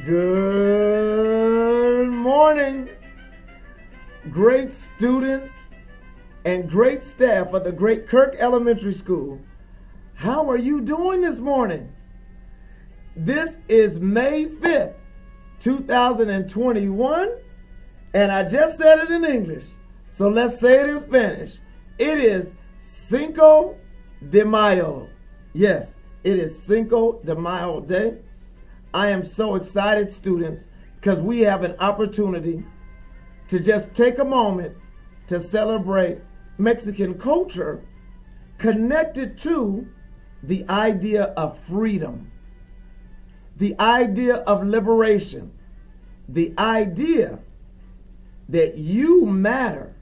Good morning, great students and great staff of the great Kirk Elementary School. How are you doing this morning? This is May 5th, 2021, and I just said it in English, so let's say it in Spanish. It is Cinco de Mayo. Yes, it is Cinco de Mayo Day. I am so excited, students, because we have an opportunity to just take a moment to celebrate Mexican culture connected to the idea of freedom, the idea of liberation, the idea that you matter,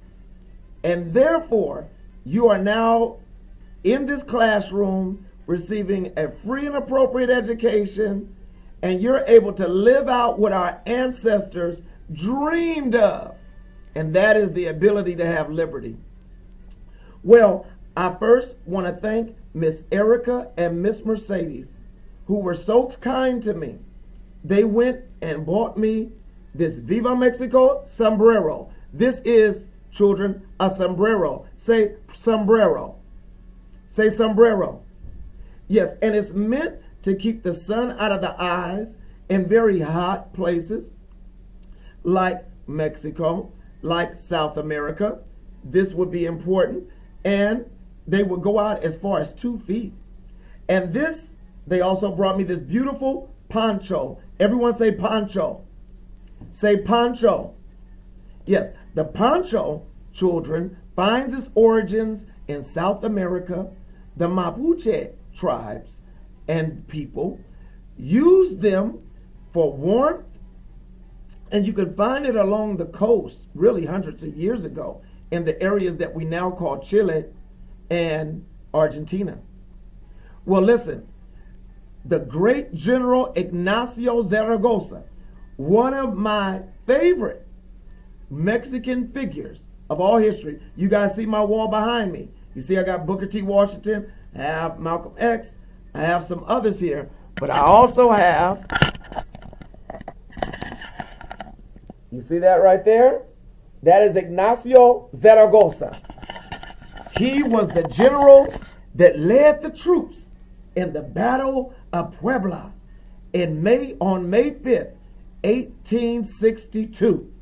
and therefore you are now in this classroom receiving a free and appropriate education, and you're able to live out what our ancestors dreamed of, and that is the ability to have liberty. Well, I first want to thank Miss Erica and Miss Mercedes, who were so kind to me. They went and bought me this Viva Mexico sombrero. This is, children, a sombrero. Say sombrero. Say sombrero. Yes, and it's meant to keep the sun out of the eyes in very hot places like Mexico, like South America. This would be important. And they would go out as far as 2 feet. And this, they also brought me this beautiful poncho. Everyone say poncho. Say poncho. Yes, the poncho, children, finds its origins in South America. The Mapuche tribes and people use them for warmth, and you can find it along the coast really hundreds of years ago in the areas that we now call Chile and Argentina. Well, listen, the great General Ignacio Zaragoza, one of my favorite Mexican figures of all history. You guys see my wall behind me. You see I got Booker T. Washington, I have Malcolm X, I have some others here, but I also have, you see that right there? That is Ignacio Zaragoza. He was the general that led the troops in the Battle of Puebla on May 5th, 1862.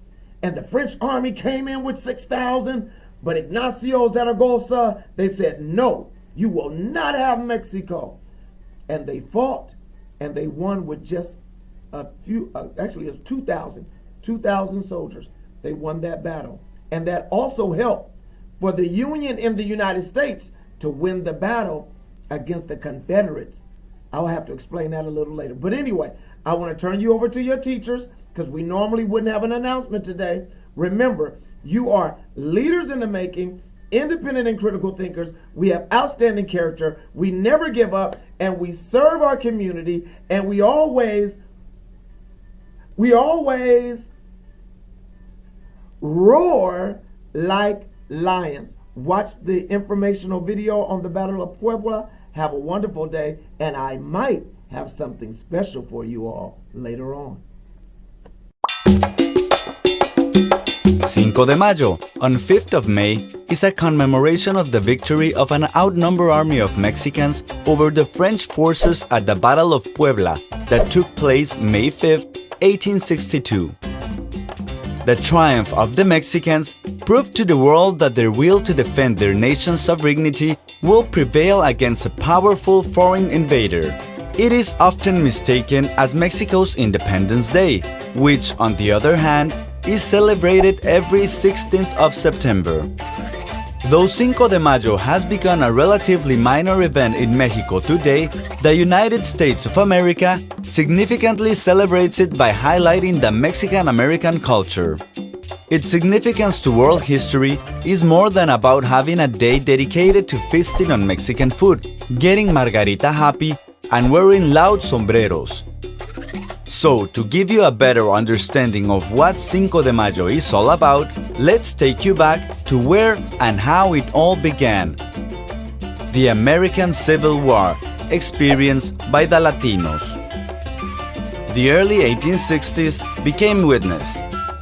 And the French army came in with 6,000, but Ignacio Zaragoza, they said, no, you will not have Mexico. And they fought, and they won with just a few, actually it was 2,000 soldiers. They won that battle. And that also helped for the Union in the United States to win the battle against the Confederates. I'll have to explain that a little later. But anyway, I want to turn you over to your teachers because we normally wouldn't have an announcement today. Remember, you are leaders in the making, independent and critical thinkers. We have outstanding character. We never give up, and we serve our community, and we always roar like lions. Watch the informational video on the Battle of Puebla. Have a wonderful day, and I might have something special for you all later on. Cinco de Mayo, on 5th of May, is a commemoration of the victory of an outnumbered army of Mexicans over the French forces at the Battle of Puebla that took place May 5th, 1862. The triumph of the Mexicans proved to the world that their will to defend their nation's sovereignty will prevail against a powerful foreign invader. It is often mistaken as Mexico's Independence Day, which, on the other hand, is celebrated every 16th of September. Though Cinco de Mayo has become a relatively minor event in Mexico today, the United States of America significantly celebrates it by highlighting the Mexican-American culture. Its significance to world history is more than about having a day dedicated to feasting on Mexican food, getting margarita happy, and wearing loud sombreros. So, to give you a better understanding of what Cinco de Mayo is all about, let's take you back to where and how it all began. The American Civil War, experienced by the Latinos. the early 1860s became witness.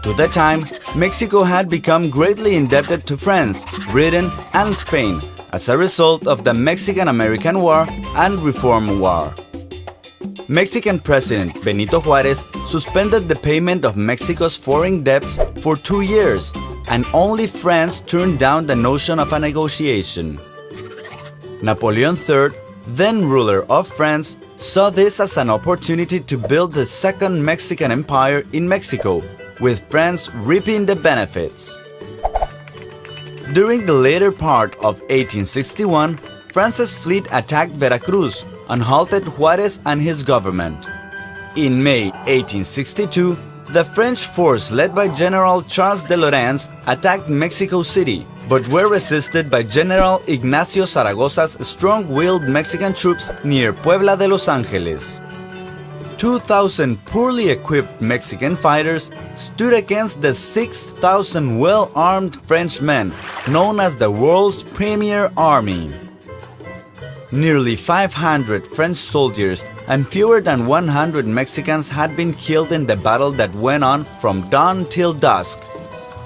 To that time, Mexico had become greatly indebted to France, Britain, and Spain as a result of the Mexican-American War and Reform War. Mexican President Benito Juárez suspended the payment of Mexico's foreign debts for 2 years, and only France turned down the notion of a negotiation. Napoleon III, then ruler of France, saw this as an opportunity to build the Second Mexican Empire in Mexico, with France reaping the benefits. During the later part of 1861, France's fleet attacked Veracruz and halted Juárez and his government. In May 1862, the French force led by General Charles de Lorentz attacked Mexico City, but were resisted by General Ignacio Zaragoza's strong-willed Mexican troops near Puebla de Los Angeles. 2,000 poorly equipped Mexican fighters stood against the 6,000 well-armed French men, known as the world's premier army. Nearly 500 French soldiers and fewer than 100 Mexicans had been killed in the battle that went on from dawn till dusk.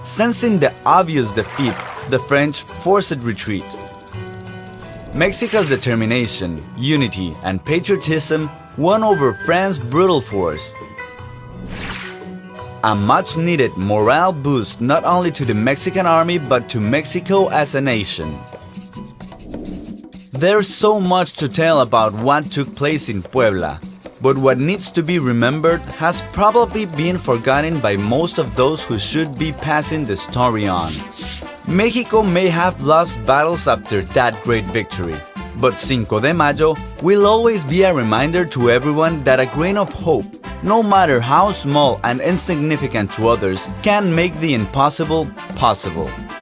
Sensing the obvious defeat, the French forced retreat. Mexico's determination, unity, and patriotism won over France's brutal force. A much-needed morale boost not only to the Mexican army but to Mexico as a nation. There's so much to tell about what took place in Puebla, but what needs to be remembered has probably been forgotten by most of those who should be passing the story on. Mexico may have lost battles after that great victory, but Cinco de Mayo will always be a reminder to everyone that a grain of hope, no matter how small and insignificant to others, can make the impossible possible.